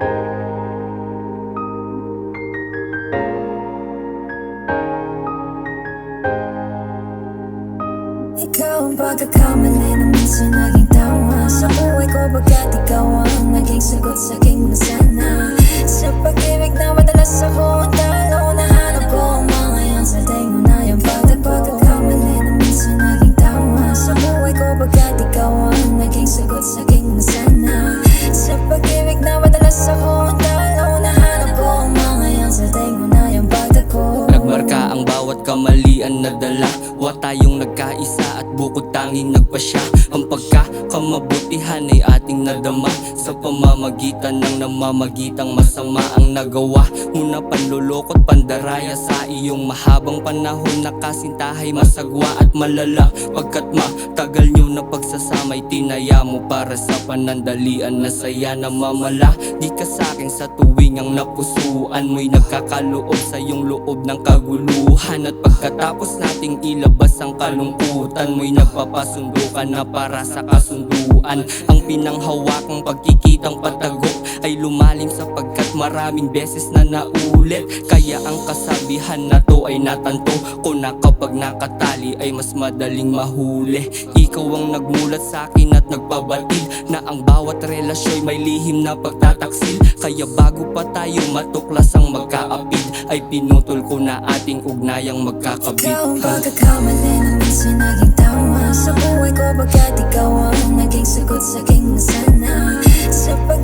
Ikaw ang pagkakamali na minsan naging tawa sa buhay ko, baga't ikaw ang naging sagot sa aking mga sana. Sa pag-ibig na madalas ako ang talo, nahanap ko ang mga yan sa tingo na yung pagkakamali na minsan naging tawa sa buhay ko, baga't ikaw ang naging sagot sa aking mga sana. Sa pag-ibig na madalas ako ang talo, nahanap ko ang mga yan sa tingo na yung pagkakamali. Nagmarka ang bawat kamalian na dala, wa tayong nagkaisa at bukod tanging nagpasya. Ang pagkakamabutihan ay ating nadama sa pamamagitan ng namamagitang masama ang nagawa. Una panlulokot pandaraya sa iyong mahabang panahon, nakasintahay masagwa at malala. Pagkat matagal nyo na pagsasamay, tinaya mo para sa panandalian na saya na mamala. Di ka sakin sa tuwing ang napusuan mo'y nagkakaloob sa iyong loob ng kaguluhan. At pagkatapos nating ilabas ang kalungkutan mo'y nagpapasundo ka na para sa kasunduan. Ang pinanghawakang pagkikitang patago ay lumalim sapagkat maraming beses na naulit. Kaya ang kasabihan na to ay natanto ko na kapag nakatali ay mas madaling mahuli. Ikaw ang nagmulat sa akin at nagpabatid na ang bawat relasyo'y may lihim na pagtataksil. Kaya bago pa tayo matuklas ang magkaapid, ay pinutol ko na ating ugnayang magkakabit. Ikaw ang pagkakamali na minsan naging tawa sa buhay ko, baga't ikaw ang naging sagot sa aking sana. Sa pag